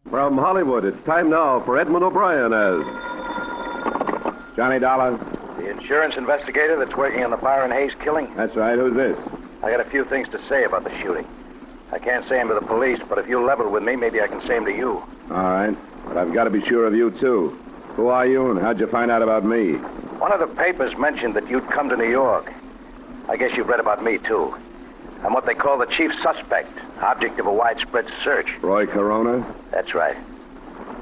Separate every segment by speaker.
Speaker 1: From Hollywood, it's time now for Edmund O'Brien as
Speaker 2: Johnny Dollar.
Speaker 3: The insurance investigator that's working on the Byron Hayes killing?
Speaker 2: That's right. Who's this?
Speaker 3: I got a few things to say about the shooting. I can't say them to the police, but if you level with me, maybe I can say them to you.
Speaker 2: All right. But I've got to be sure of you, too. Who are you, and how'd you find out about me?
Speaker 3: One of the papers mentioned that you'd come to New York. I guess you've read about me, too. I'm what they call the chief suspect, object of a widespread search.
Speaker 2: Roy Corona?
Speaker 3: That's right.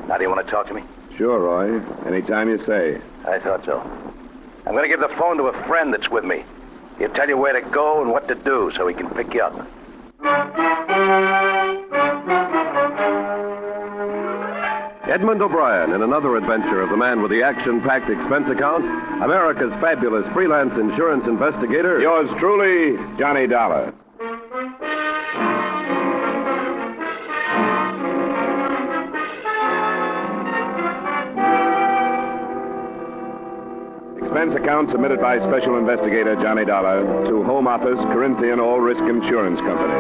Speaker 3: Now, do you want to talk to me?
Speaker 2: Sure, Roy. Anytime you say.
Speaker 3: I thought so. I'm going to give the phone to a friend that's with me. He'll tell you where to go and what to do so he can pick you up.
Speaker 1: Edmund O'Brien in another adventure of the man with the action-packed expense account, America's fabulous freelance insurance investigator.
Speaker 2: Yours truly, Johnny Dollar. Expense account submitted by Special Investigator Johnny Dollar to Home Office, Corinthian All Risk Insurance Company.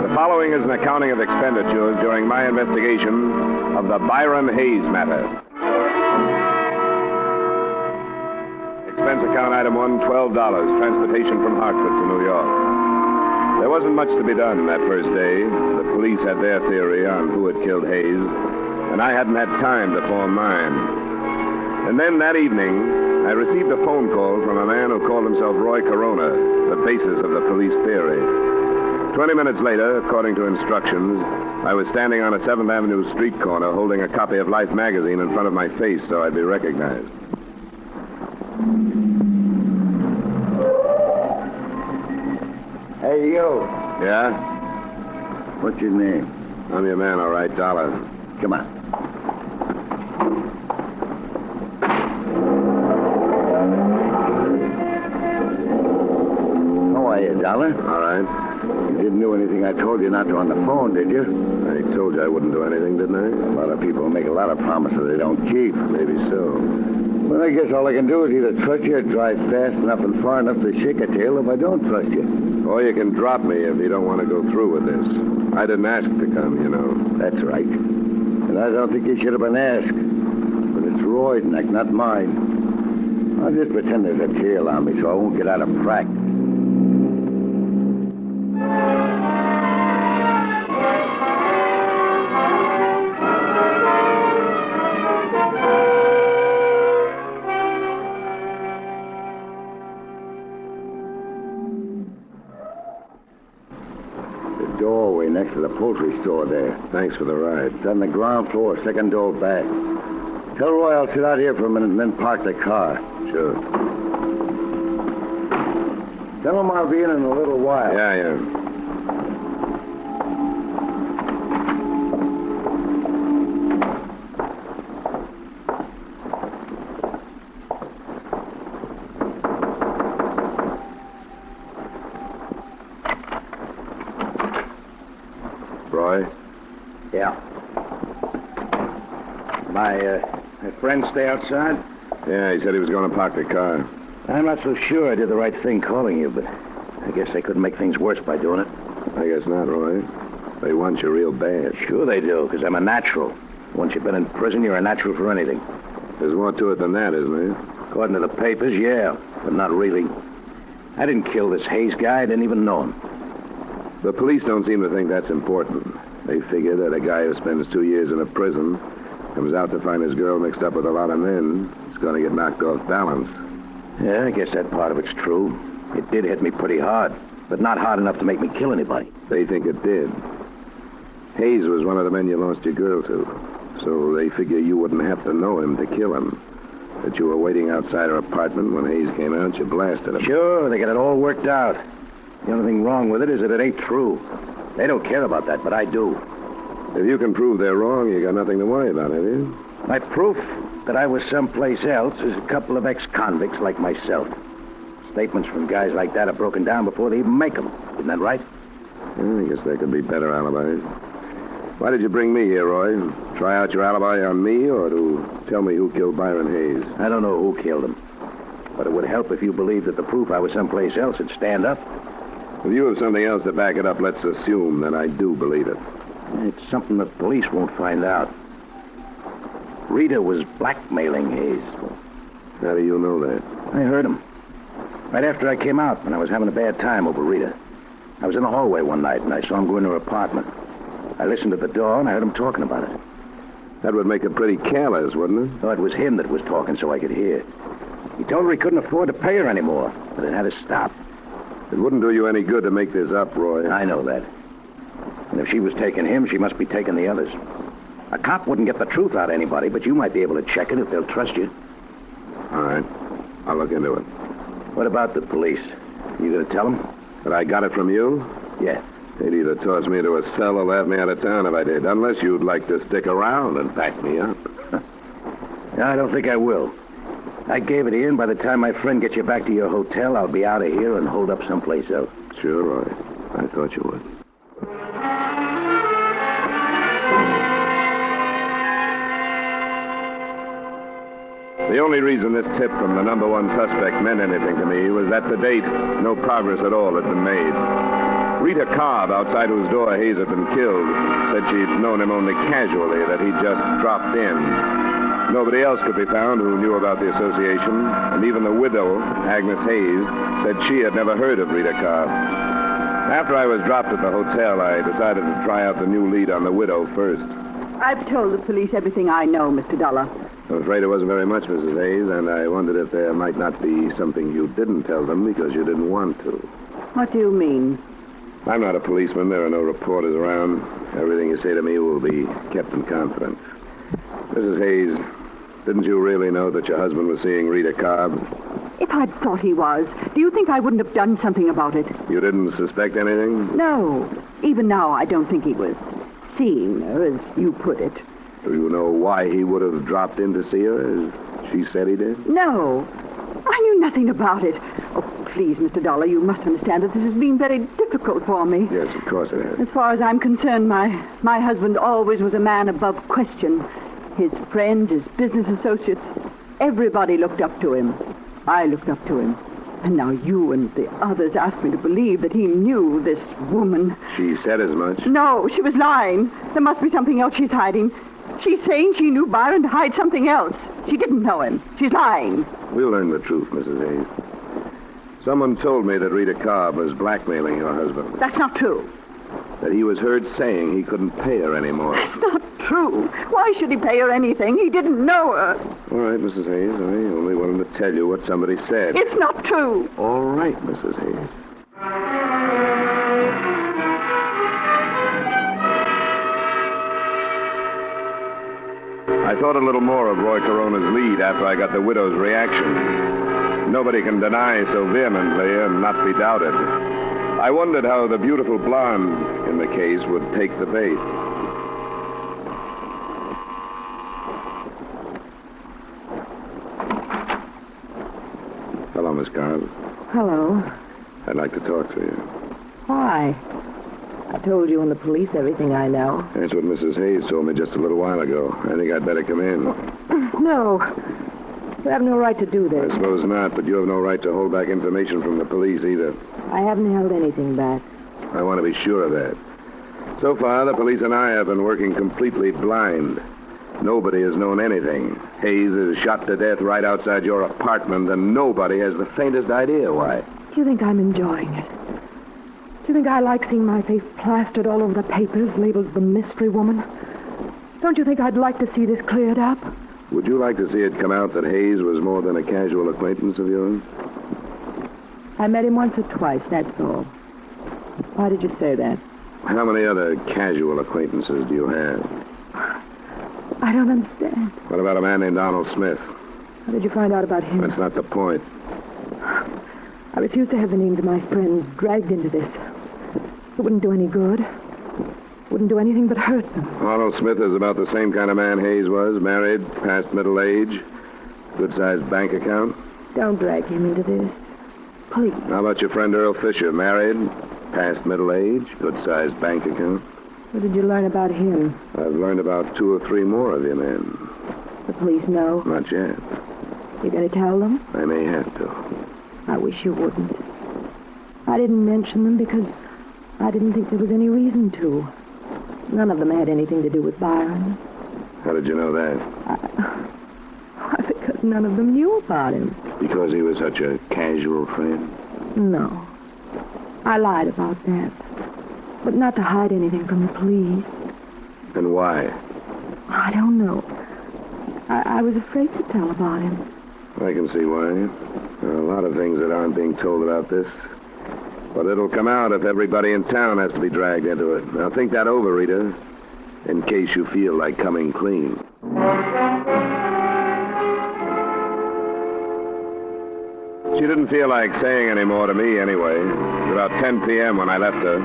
Speaker 2: The following is an accounting of expenditures during my investigation of the Byron Hayes matter. Expense account item 1, $12, transportation from Hartford to New York. There wasn't much to be done that first day. The police had their theory on who had killed Hayes, and I hadn't had time to form mine. And then that evening, I received a phone call from a man who called himself Roy Corona, the basis of the police theory. 20 minutes later, according to instructions, I was standing on a 7th Avenue street corner holding a copy of Life magazine in front of my face so I'd be recognized.
Speaker 4: Hey, you.
Speaker 2: Yeah?
Speaker 4: What's your name?
Speaker 2: I'm your man, all right, Dollar.
Speaker 4: Come on. How are you, Dollar?
Speaker 2: All right.
Speaker 4: You didn't do anything I told you not to on the phone, did you?
Speaker 2: I told you I wouldn't do anything, didn't I?
Speaker 4: A lot of people make a lot of promises they don't keep.
Speaker 2: Maybe so.
Speaker 4: Well, I guess all I can do is either trust you or drive fast enough and far enough to shake a tail if I don't trust you.
Speaker 2: Or you can drop me if you don't want to go through with this. I didn't ask to come, you know.
Speaker 4: That's right. And I don't think you should have been asked. But it's Roy's neck, not mine. I'll just pretend there's a tail on me so I won't get out of practice. Doorway next to the poultry store there.
Speaker 2: Thanks for the ride.
Speaker 4: It's on the ground floor, second door back. Tell Roy I'll sit out here for a minute and then park the car.
Speaker 2: Sure.
Speaker 4: Tell him I'll be in a little while.
Speaker 2: Yeah. Roy?
Speaker 3: Yeah. My friend stay outside?
Speaker 2: Yeah, he said he was going to park the car.
Speaker 3: I'm not so sure I did the right thing calling you, but I guess they couldn't make things worse by doing it.
Speaker 2: I guess not, Roy. They want you real bad.
Speaker 3: Sure they do, because I'm a natural. Once you've been in prison, you're a natural for anything.
Speaker 2: There's more to it than that, isn't there?
Speaker 3: According to the papers, yeah, but not really. I didn't kill this Hayes guy. I didn't even know him.
Speaker 2: The police don't seem to think that's important. They figure that a guy who spends 2 years in a prison comes out to find his girl mixed up with a lot of men is going to get knocked off balance.
Speaker 3: Yeah, I guess that part of it's true. It did hit me pretty hard, but not hard enough to make me kill anybody.
Speaker 2: They think it did. Hayes was one of the men you lost your girl to, so they figure you wouldn't have to know him to kill him. That you were waiting outside her apartment when Hayes came out, you blasted him.
Speaker 3: Sure, they got it all worked out. The only thing wrong with it is that it ain't true. They don't care about that, but I do.
Speaker 2: If you can prove they're wrong, you got nothing to worry about, have you?
Speaker 3: My proof that I was someplace else is a couple of ex-convicts like myself. Statements from guys like that are broken down before they even make them. Isn't that right?
Speaker 2: I guess there could be better alibis. Why did you bring me here, Roy? Try out your alibi on me or to tell me who killed Byron Hayes?
Speaker 3: I don't know who killed him. But it would help if you believed that the proof I was someplace else would stand up.
Speaker 2: If you have something else to back it up, let's assume that I do believe it.
Speaker 3: It's something the police won't find out. Rita was blackmailing Hayes.
Speaker 1: How do you know that?
Speaker 3: I heard him. Right after I came out, when I was having a bad time over Rita. I was in the hallway one night, and I saw him go into her apartment. I listened to the door, and I heard him talking about it.
Speaker 1: That would make it pretty careless, wouldn't it?
Speaker 3: Oh, it was him that was talking so I could hear. He told her he couldn't afford to pay her anymore, but it had to stop.
Speaker 1: It wouldn't do you any good to make this up, Roy.
Speaker 3: I know that. And if she was taking him, she must be taking the others. A cop wouldn't get the truth out of anybody, but you might be able to check it if they'll trust you.
Speaker 1: All right. I'll look into it.
Speaker 3: What about the police? You gonna tell them?
Speaker 1: But I got it from you?
Speaker 3: Yeah.
Speaker 1: They'd either toss me into a cell or laugh me out of town if I did, unless you'd like to stick around and back me up.
Speaker 3: I don't think I will. I gave it in. By the time my friend gets you back to your hotel, I'll be out of here and hold up someplace else.
Speaker 1: Sure, Roy. I thought you would. The only reason this tip from the number one suspect meant anything to me was that to date, no progress at all had been made. Rita Cobb, outside whose door Hayes had been killed, said she'd known him only casually, that he'd just dropped in. Nobody else could be found who knew about the association, and even the widow, Agnes Hayes, said she had never heard of Rita Cobb. After I was dropped at the hotel, I decided to try out the new lead on the widow first.
Speaker 5: I've told the police everything I know, Mr. Dollar.
Speaker 1: I'm afraid it wasn't very much, Mrs. Hayes, and I wondered if there might not be something you didn't tell them because you didn't want to.
Speaker 5: What do you mean?
Speaker 1: I'm not a policeman. There are no reporters around. Everything you say to me will be kept in confidence. Mrs. Hayes, didn't you really know that your husband was seeing Rita Cobb?
Speaker 5: If I'd thought he was, do you think I wouldn't have done something about it?
Speaker 1: You didn't suspect anything?
Speaker 5: No. Even now, I don't think he was seeing her, as you put it.
Speaker 1: Do you know why he would have dropped in to see her, as she said he did?
Speaker 5: No. I knew nothing about it. Oh, please, Mr. Dollar, you must understand that this has been very difficult for me.
Speaker 1: Yes, of course it has.
Speaker 5: As far as I'm concerned, my husband always was a man above question. His friends, his business associates, everybody looked up to him. I looked up to him. And now you and the others ask me to believe that he knew this woman.
Speaker 1: She said as much?
Speaker 5: No, she was lying. There must be something else she's hiding. She's saying she knew Byron to hide something else. She didn't know him. She's lying.
Speaker 1: We'll learn the truth, Mrs. Hayes. Someone told me that Rita Cobb was blackmailing your husband.
Speaker 5: That's not true.
Speaker 1: That he was heard saying he couldn't pay her anymore.
Speaker 5: That's not true. Why should he pay her anything? He didn't know her.
Speaker 1: All right, Mrs. Hayes. I only wanted to tell you what somebody said.
Speaker 5: It's not true.
Speaker 1: All right, Mrs. Hayes. I thought a little more of Roy Corona's lead after I got the widow's reaction. Nobody can deny so vehemently and not be doubted. I wondered how the beautiful blonde in the case would take the bait. Hello, Miss Cobb.
Speaker 6: Hello.
Speaker 1: I'd like to talk to you.
Speaker 6: Why? I told you and the police everything I know.
Speaker 1: That's what Mrs. Hayes told me just a little while ago. I think I'd better come in.
Speaker 6: No. You have no right to do
Speaker 1: I
Speaker 6: this.
Speaker 1: suppose not, but you have no right to hold back information from the police either.
Speaker 6: I haven't held anything back.
Speaker 1: I want to be sure of that. So far, the police and I have been working completely blind. Nobody has known anything. Hayes is shot to death right outside your apartment, and nobody has the faintest idea why.
Speaker 6: Do you think I'm enjoying it? Do you think I like seeing my face plastered all over the papers, labeled the mystery woman? Don't you think I'd like to see this cleared up?
Speaker 1: Would you like to see it come out that Hayes was more than a casual acquaintance of yours?
Speaker 6: I met him once or twice, that's all. Why did you say that?
Speaker 1: How many other casual acquaintances do you have?
Speaker 6: I don't understand.
Speaker 1: What about a man named Donald Smith?
Speaker 6: How did you find out about him?
Speaker 1: That's not the point.
Speaker 6: I refuse to have the names of my friends dragged into this. It wouldn't do any good. Wouldn't do anything but hurt them.
Speaker 1: Donald Smith is about the same kind of man Hayes was, married, past middle age, good-sized bank account.
Speaker 6: Don't drag him into this. Please.
Speaker 1: How about your friend Earl Fisher, married, past middle age, good-sized bank account?
Speaker 6: What did you learn about him?
Speaker 1: I've learned about 2 or 3 more of your men.
Speaker 6: The police know?
Speaker 1: Not yet.
Speaker 6: You gonna tell them?
Speaker 1: I may have to.
Speaker 6: I wish you wouldn't. I didn't mention them because I didn't think there was any reason to. None of them had anything to do with Byron.
Speaker 2: How did you know that?
Speaker 6: Why, because none of them knew about him.
Speaker 2: Because he was such a casual friend?
Speaker 6: No. I lied about that. But not to hide anything from the police.
Speaker 2: And why?
Speaker 6: I don't know. I was afraid to tell about him.
Speaker 2: I can see why. There are a lot of things that aren't being told about this. But it'll come out if everybody in town has to be dragged into it. Now think that over, Rita, in case you feel like coming clean. She didn't feel like saying any more to me anyway. It was about 10 p.m. when I left her.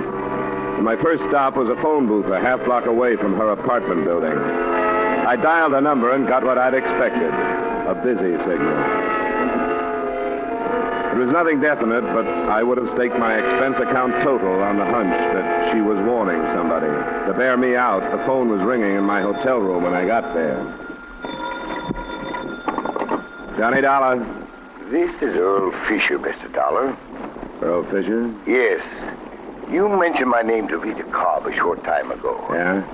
Speaker 2: And my first stop was a phone booth a half block away from her apartment building. I dialed a number and got what I'd expected, a busy signal. It was nothing definite, but I would have staked my expense account total on the hunch that she was warning somebody. To bear me out, the phone was ringing in my hotel room when I got there. Johnny Dollar.
Speaker 4: This is Earl Fisher, Mr. Dollar.
Speaker 2: Earl Fisher?
Speaker 4: Yes. You mentioned my name to Rita Cobb a short time ago.
Speaker 2: Yeah?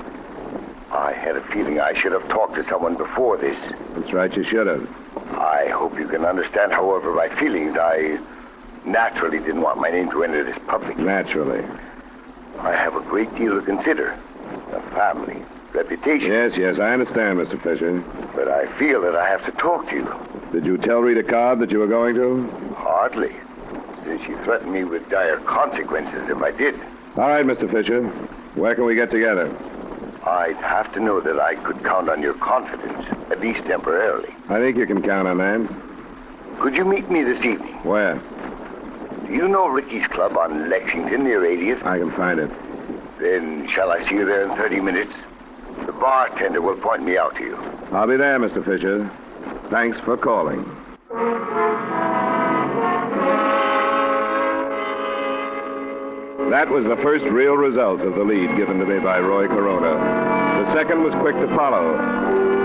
Speaker 4: I had a feeling I should have talked to someone before this.
Speaker 2: That's right, you should have.
Speaker 4: I hope you can understand, however, my feelings. I naturally didn't want my name to enter this public.
Speaker 2: Naturally.
Speaker 4: I have a great deal to consider. A family, reputation.
Speaker 2: Yes, I understand, Mr. Fisher.
Speaker 4: But I feel that I have to talk to you.
Speaker 2: Did you tell Rita Cobb that you were going to?
Speaker 4: Hardly, since she threatened me with dire consequences if I did.
Speaker 2: All right, Mr. Fisher. Where can we get together?
Speaker 4: I'd have to know that I could count on your confidence, at least temporarily.
Speaker 2: I think you can count on that.
Speaker 4: Could you meet me this evening?
Speaker 2: Where?
Speaker 4: Do you know Ricky's Club on Lexington near 80th?
Speaker 2: I can find it.
Speaker 4: Then shall I see you there in 30 minutes? The bartender will point me out to you.
Speaker 2: I'll be there, Mr. Fisher. Thanks for calling. That was the first real result of the lead given to me by Roy Corona. The second was quick to follow.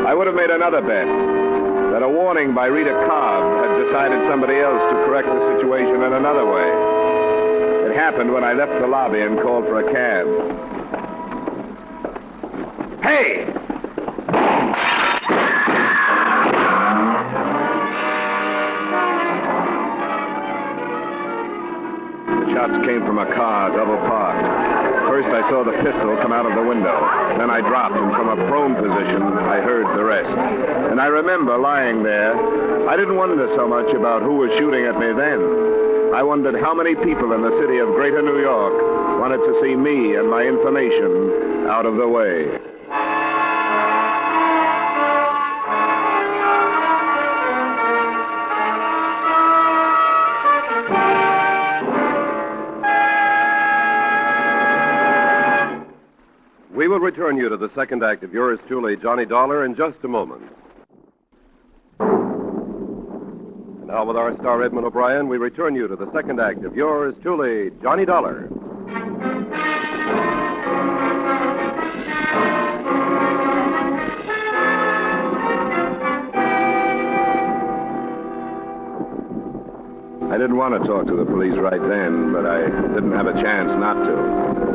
Speaker 2: I would have made another bet that a warning by Rita Cobb had decided somebody else to correct the situation in another way. It happened when I left the lobby and called for a cab. Hey! Shots came from a car, double parked. First, I saw the pistol come out of the window. Then I dropped, and from a prone position, I heard the rest. And I remember lying there. I didn't wonder so much about who was shooting at me then. I wondered how many people in the city of Greater New York wanted to see me and my information out of the way.
Speaker 7: We will return you to the second act of yours truly, Johnny Dollar, in just a moment. And now with our star, Edmund O'Brien, we return you to the second act of yours truly, Johnny Dollar.
Speaker 2: I didn't want to talk to the police right then, but I didn't have a chance not to.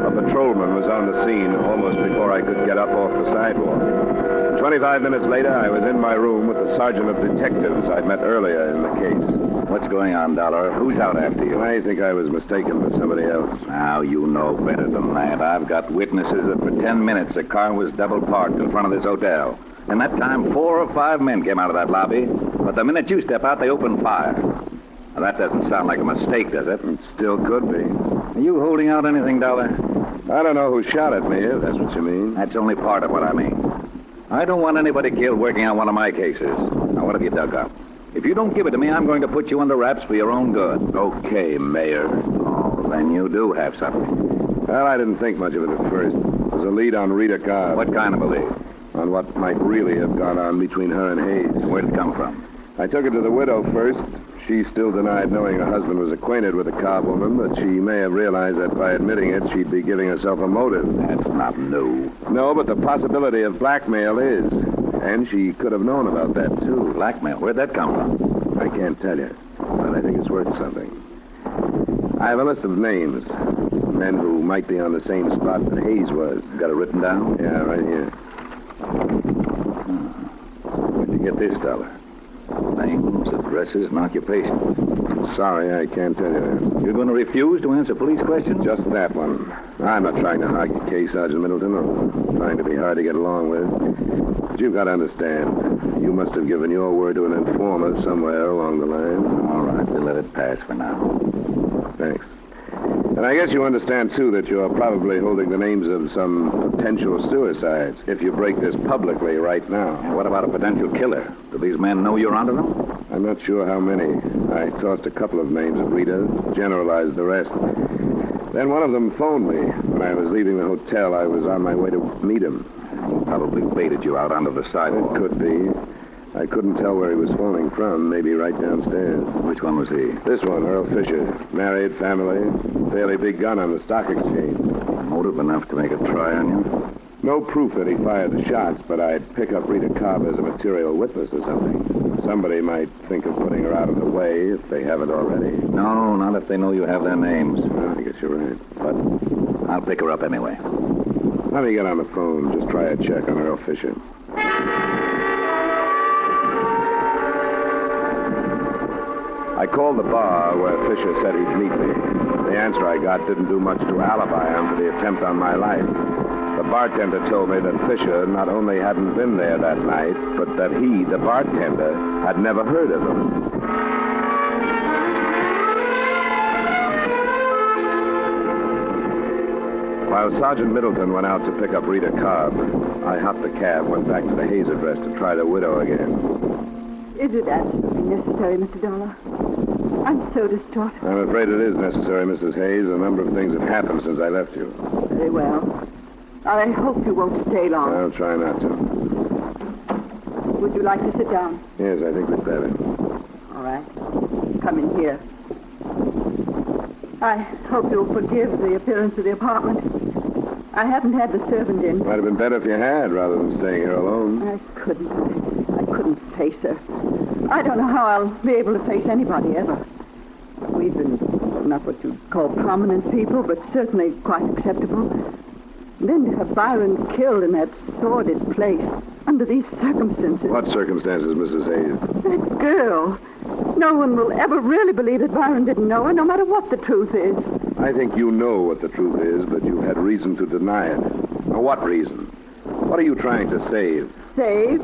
Speaker 2: A patrolman was on the scene almost before I could get up off the sidewalk. 25 minutes later, I was in my room with the sergeant of detectives I'd met earlier in the case.
Speaker 3: What's going on, Dollar? Who's out after you?
Speaker 2: I think I was mistaken for somebody else.
Speaker 3: Now, you know better than that. I've got witnesses that for 10 minutes a car was double parked in front of this hotel. And that time, 4 or 5 men came out of that lobby. But the minute you step out, they open fire. Now, that doesn't sound like a mistake, does it?
Speaker 2: It still could be.
Speaker 3: Are you holding out anything, Dollar?
Speaker 2: I don't know who shot at me, if that's what you mean.
Speaker 3: That's only part of what I mean. I don't want anybody killed working on one of my cases. Now, what have you dug up? If you don't give it to me, I'm going to put you under wraps for your own good.
Speaker 2: Okay, Mayor.
Speaker 3: Oh, then you do have something.
Speaker 2: Well, I didn't think much of it at first. It was a lead on Rita Cobb.
Speaker 3: What kind of a lead?
Speaker 2: On what might really have gone on between her and Hayes.
Speaker 3: Where'd it come from?
Speaker 2: I took it to the widow first. She still denied knowing her husband was acquainted with the Cobb woman, but she may have realized that by admitting it, she'd be giving herself a motive.
Speaker 3: That's not new.
Speaker 2: No, but the possibility of blackmail is. And she could have known about that, too.
Speaker 3: Blackmail? Where'd that come from?
Speaker 2: I can't tell you, but I think it's worth something. I have a list of names. Men who might be on the same spot that Hayes was.
Speaker 3: Got it written down?
Speaker 2: Yeah, right here. Where'd you get this dollar?
Speaker 3: Names, addresses, and occupation.
Speaker 2: I'm sorry, I can't tell you that.
Speaker 3: You're going to refuse to answer police questions?
Speaker 2: Just that one. I'm not trying to hog your case, Sergeant Middleton, or trying to be hard to get along with. But you've got to understand, you must have given your word to an informer somewhere along the line.
Speaker 3: All right, we'll let it pass for now.
Speaker 2: Thanks. And I guess you understand, too, that you're probably holding the names of some potential suicides if you break this publicly right now.
Speaker 3: And what about a potential killer? Do these men know you're onto them?
Speaker 2: I'm not sure how many. I tossed a couple of names at Rita, generalized the rest. Then one of them phoned me. When I was leaving the hotel, I was on my way to meet him.
Speaker 3: He probably baited you out onto the sidewalk.
Speaker 2: It could be. I couldn't tell where he was phoning from. Maybe right downstairs.
Speaker 3: Which one was he?
Speaker 2: This one, Earl Fisher. Married, family, fairly big gun on the stock exchange.
Speaker 3: Motive enough to make a try on you?
Speaker 2: No proof that he fired the shots, but I'd pick up Rita Cobb as a material witness or something. Somebody might think of putting her out of the way if they haven't already.
Speaker 3: No, not if they know you have their names.
Speaker 2: Well, I guess you're right.
Speaker 3: But I'll pick her up anyway.
Speaker 2: Let me get on the phone. Just try a check on Earl Fisher. I called the bar where Fisher said he'd meet me. The answer I got didn't do much to alibi him for the attempt on my life. The bartender told me that Fisher not only hadn't been there that night, but that he, the bartender, had never heard of him. While Sergeant Middleton went out to pick up Rita Cobb, I hopped a cab, went back to the Hayes address to try the widow again.
Speaker 5: Is it absolutely necessary, Mr. Dollar? I'm so distraught.
Speaker 2: I'm afraid it is necessary, Mrs. Hayes. A number of things have happened since I left you.
Speaker 5: Very well. I hope you won't stay long.
Speaker 2: I'll try not to.
Speaker 5: Would you like to sit down?
Speaker 2: Yes, I think we'd better.
Speaker 5: All right. Come in here. I hope you'll forgive the appearance of the apartment. I haven't had the servant in.
Speaker 2: Might have been better if you had, rather than staying here alone.
Speaker 5: I couldn't face her. I don't know how I'll be able to face anybody ever. We've been not what you'd call prominent people, but certainly quite acceptable. Then to have Byron killed in that sordid place, under these circumstances.
Speaker 2: What circumstances, Mrs. Hayes?
Speaker 5: That girl. No one will ever really believe that Byron didn't know her, no matter what the truth is.
Speaker 2: I think you know what the truth is, but you've had reason to deny it. Now, what reason? What are you trying to save?
Speaker 5: Save?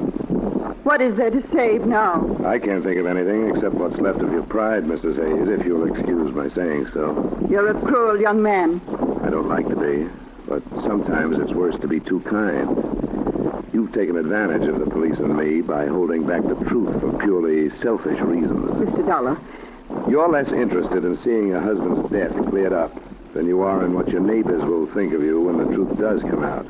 Speaker 5: What is there to save now?
Speaker 2: I can't think of anything except what's left of your pride, Mrs. Hayes, if you'll excuse my saying so.
Speaker 5: You're a cruel young man.
Speaker 2: I don't like to be, but sometimes it's worse to be too kind. You've taken advantage of the police and me by holding back the truth for purely selfish reasons.
Speaker 5: Mr. Dollar.
Speaker 2: You're less interested in seeing your husband's death cleared up than you are in what your neighbors will think of you when the truth does come out.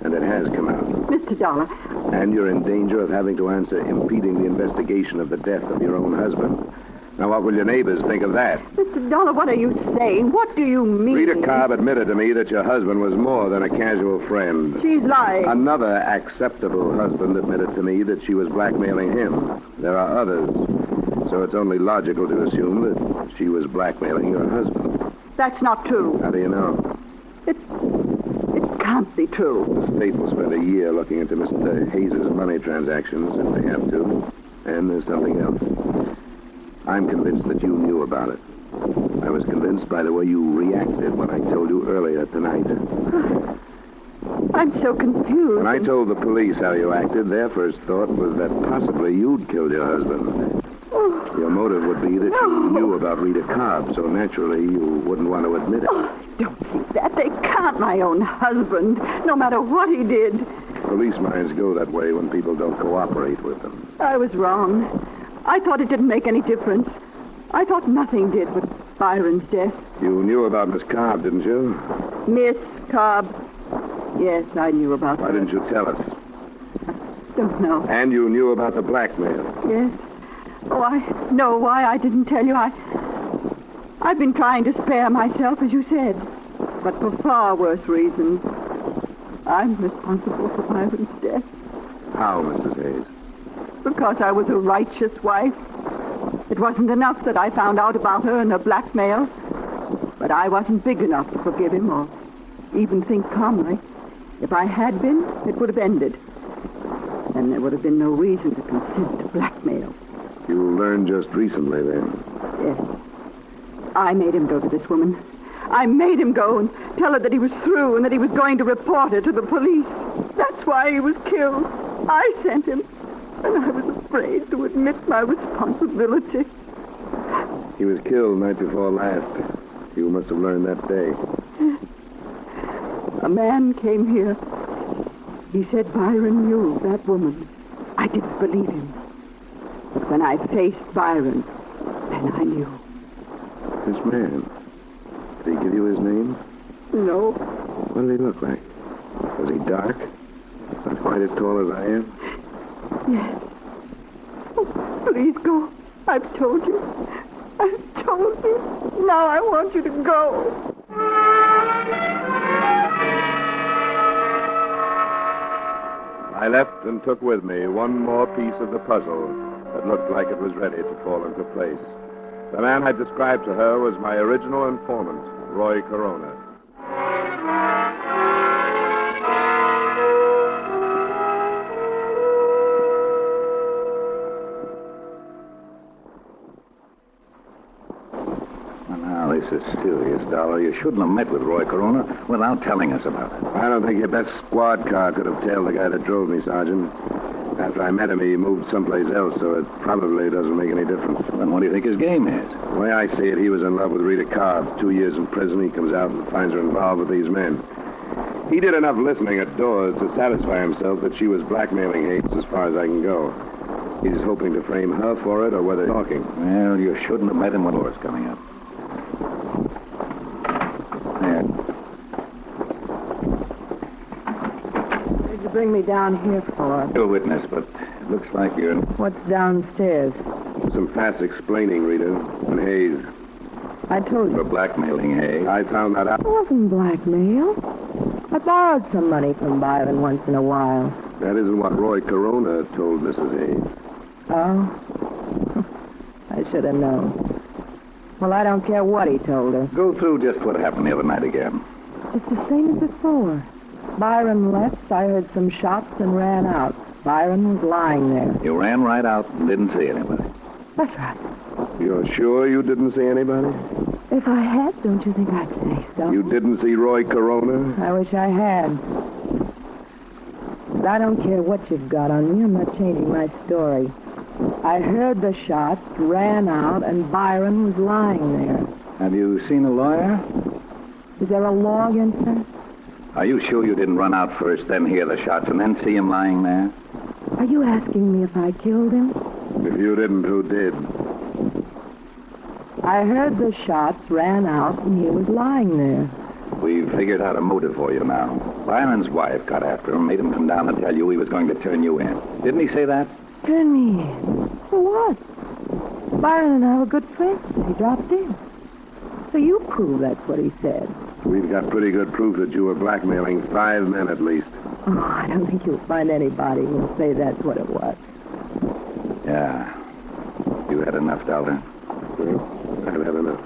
Speaker 2: And it has come out.
Speaker 5: Mr. Dollar.
Speaker 2: And you're in danger of having to answer impeding the investigation of the death of your own husband. Now, what will your neighbors think of that?
Speaker 5: Mr. Dollar, what are you saying? What do you mean?
Speaker 2: Rita Cobb admitted to me that your husband was more than a casual friend.
Speaker 5: She's lying.
Speaker 2: Another acceptable husband admitted to me that she was blackmailing him. There are others. So it's only logical to assume that she was blackmailing your husband.
Speaker 5: That's not true.
Speaker 2: How do you know?
Speaker 5: It can't be true.
Speaker 2: The state will spend a year looking into Mr. Hayes' money transactions if they have to. And there's something else. I'm convinced that you knew about it. I was convinced by the way you reacted when I told you earlier tonight.
Speaker 5: I'm so confused.
Speaker 2: When I told the police how you acted, their first thought was that possibly you'd killed your husband.
Speaker 5: Oh.
Speaker 2: Your motive would be that you knew about Rita Cobb, so naturally you wouldn't want to admit it.
Speaker 5: Oh, don't think that. They can't. My own husband, no matter what he did.
Speaker 2: Police minds go that way when people don't cooperate with them.
Speaker 5: I was wrong. I thought it didn't make any difference. I thought nothing did with Byron's death.
Speaker 2: You knew about Miss Cobb, didn't you?
Speaker 5: Miss Cobb. Yes, I knew about her.
Speaker 2: Why didn't you tell us?
Speaker 5: Don't know.
Speaker 2: And you knew about the blackmail.
Speaker 5: Yes. Oh, I know why I didn't tell you. I've been trying to spare myself, as you said, but for far worse reasons. I'm responsible for Byron's death.
Speaker 2: How, Mrs. Hayes?
Speaker 5: Because I was a righteous wife. It wasn't enough that I found out about her and her blackmail. But I wasn't big enough to forgive him or even think calmly. If I had been, it would have ended. Then there would have been no reason to consent to blackmail.
Speaker 2: You learned just recently, then?
Speaker 5: Yes. I made him go to this woman. I made him go and tell her that he was through and that he was going to report her to the police. That's why he was killed. I sent him. And I was afraid to admit my responsibility.
Speaker 2: He was killed night before last. You must have learned that day.
Speaker 5: A man came here. He said Byron knew that woman. I didn't believe him. But when I faced Byron, then I knew.
Speaker 2: This man, did he give you his name?
Speaker 5: No.
Speaker 2: What did he look like? Was he dark? Not quite as tall as I am?
Speaker 5: Yes. Oh, please go. I've told you. I've told you. Now I want you to go.
Speaker 2: I left and took with me one more piece of the puzzle that looked like it was ready to fall into place. The man I described to her was my original informant, Roy Corona.
Speaker 3: Now, this is serious, Dollar. You shouldn't have met with Roy Corona without telling us about it.
Speaker 2: I don't think your best squad car could have tailed the guy that drove me, Sergeant. After I met him, he moved someplace else, so it probably doesn't make any difference.
Speaker 3: Then what do you think his game is?
Speaker 2: The way I see it, he was in love with Rita Cobb. 2 years in prison, he comes out and finds her involved with these men. He did enough listening at doors to satisfy himself that she was blackmailing Hayes as far as I can go. He's hoping to frame her for it or whether talking.
Speaker 3: Well, you shouldn't have met him when doors coming up. There.
Speaker 6: What did you bring me down here for?
Speaker 3: You're a witness, but it looks like you're...
Speaker 6: What's downstairs?
Speaker 2: Some fast explaining, Rita. And Hayes.
Speaker 6: I told
Speaker 3: For
Speaker 6: you.
Speaker 3: blackmailing Hay.
Speaker 2: I found that out.
Speaker 6: It wasn't blackmail. I borrowed some money from Byron once in a while.
Speaker 2: That isn't what Roy Corona told Mrs. Hayes.
Speaker 6: Oh? I should have known. Well, I don't care what he told her.
Speaker 3: Go through just what happened the other night again.
Speaker 6: It's the same as before. Byron left, I heard some shots and ran out. Byron was lying there.
Speaker 3: You ran right out and didn't see anybody.
Speaker 6: That's right.
Speaker 2: You're sure you didn't see anybody?
Speaker 6: If I had, don't you think I'd say so?
Speaker 2: You didn't see Roy Corona?
Speaker 6: I wish I had. But I don't care what you've got on me. I'm not changing my story. I heard the shots, ran out, and Byron was lying there.
Speaker 3: Have you seen a lawyer?
Speaker 6: Is there a law against that?
Speaker 3: Are you sure you didn't run out first, then hear the shots, and then see him lying there?
Speaker 6: Are you asking me if I killed him?
Speaker 2: If you didn't, who did?
Speaker 6: I heard the shots, ran out, and he was lying there.
Speaker 3: We've figured out a motive for you now. Byron's wife got after him, made him come down and tell you he was going to turn you in. Didn't he say that?
Speaker 6: Turn me in? For what? Byron and I were good friends. He dropped in. So you prove that's what he said.
Speaker 2: We've got pretty good proof that you were blackmailing 5 men at least.
Speaker 6: Oh, I don't think you'll find anybody who'll say that's what it was.
Speaker 3: Yeah. You had enough, Dollar.
Speaker 2: Well, I've had enough.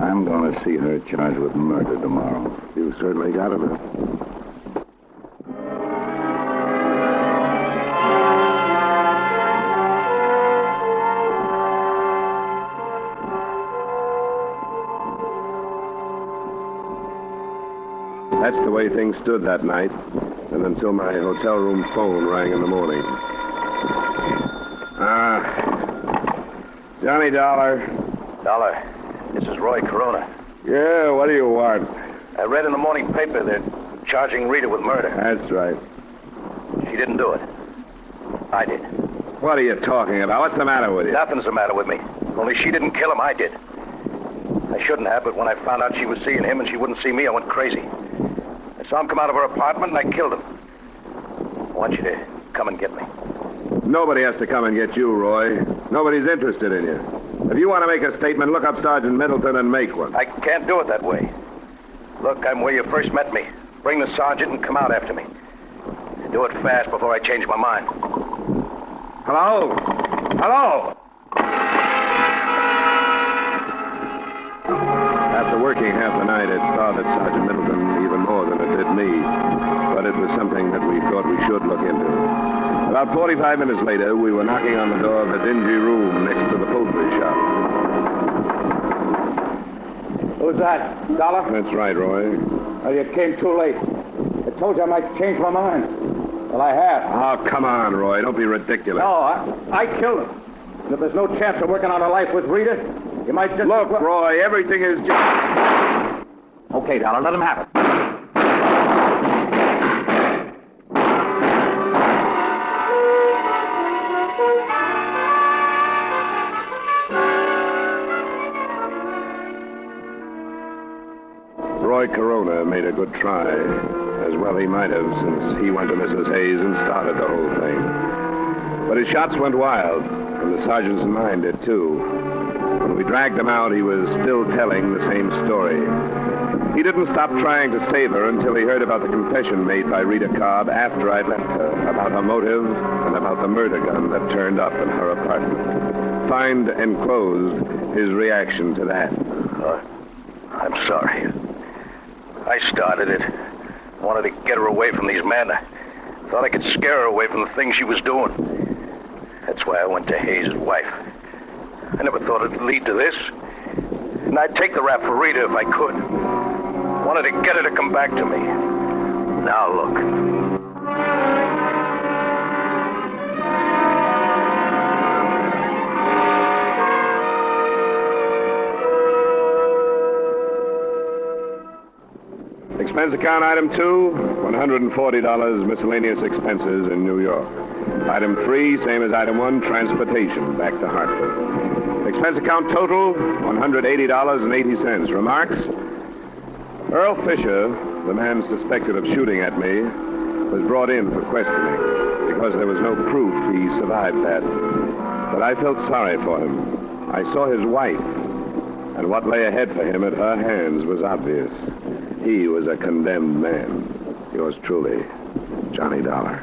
Speaker 3: I'm going to see her charged with murder tomorrow.
Speaker 2: You've certainly got enough. That's the way things stood that night, and until my hotel room phone rang in the morning. Johnny Dollar.
Speaker 8: Dollar, this is Roy Corona.
Speaker 2: Yeah, what do you want?
Speaker 8: I read in the morning paper they're charging Rita with murder.
Speaker 2: That's right.
Speaker 8: She didn't do it. I did.
Speaker 2: What are you talking about? What's the matter with you?
Speaker 8: Nothing's the matter with me. Only she didn't kill him, I did. I shouldn't have, but when I found out she was seeing him and she wouldn't see me, I went crazy. I saw him come out of her apartment and I killed him. I want you to come and get me.
Speaker 2: Nobody has to come and get you, Roy. Nobody's interested in you. If you want to make a statement, look up Sergeant Middleton and make one.
Speaker 8: I can't do it that way. Look, I'm where you first met me. Bring the sergeant and come out after me. Do it fast before I change my mind.
Speaker 2: Hello? Hello? After working half the night, it bothered Sergeant Middleton even more than it did me. But it was something that we thought we should look into. About 45 minutes later, we were knocking on the door of a dingy room next to the poultry shop.
Speaker 9: Who's that? Dollar?
Speaker 2: That's right, Roy.
Speaker 9: Well, you came too late. I told you I might change my mind. Well, I have.
Speaker 2: Oh, come on, Roy. Don't be ridiculous.
Speaker 9: No, I killed him. And if there's no chance of working out a life with Rita, you might just...
Speaker 2: Look, Roy, everything is just...
Speaker 9: Okay, Dollar, let him have it.
Speaker 2: Roy Corona made a good try. As well he might have, since he went to Mrs. Hayes and started the whole thing. But his shots went wild, and the sergeant's mind did too. When we dragged him out, he was still telling the same story. He didn't stop trying to save her until he heard about the confession made by Rita Cobb after I'd left her, about her motive and about the murder gun that turned up in her apartment. Find enclosed his reaction to that.
Speaker 8: I'm sorry. I started it. Wanted to get her away from these men. I thought I could scare her away from the things she was doing. That's why I went to Hayes' wife. I never thought it'd lead to this. And I'd take the rap for Rita if I could. Wanted to get her to come back to me. Now look.
Speaker 2: Expense account item 2, $140 miscellaneous expenses in New York. Item 3, same as item 1, transportation back to Hartford. Expense account total, $180.80. Remarks? Earl Fisher, the man suspected of shooting at me, was brought in for questioning because there was no proof he survived that. But I felt sorry for him. I saw his wife, and what lay ahead for him at her hands was obvious. He was a condemned man. Yours truly, Johnny Dollar.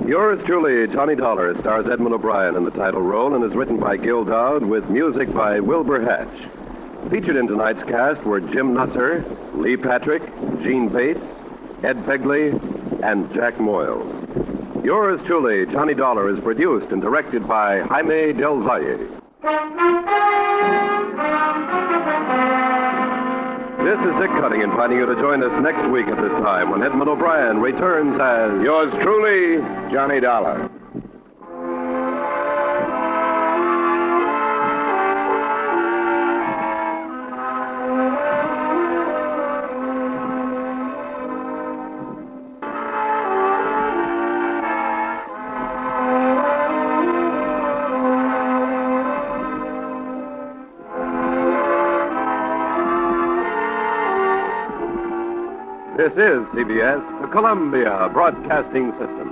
Speaker 7: Yours truly, Johnny Dollar. It stars Edmund O'Brien in the title role and is written by Gil Dowd with music by Wilbur Hatch. Featured in tonight's cast were Jim Nusser, Lee Patrick, Gene Bates, Ed Begley, and Jack Moyles. Yours truly, Johnny Dollar, is produced and directed by Jaime Del Valle. This is Dick Cutting inviting you to join us next week at this time when Edmund O'Brien returns as
Speaker 2: Yours truly, Johnny Dollar.
Speaker 7: This is CBS, the Columbia Broadcasting System.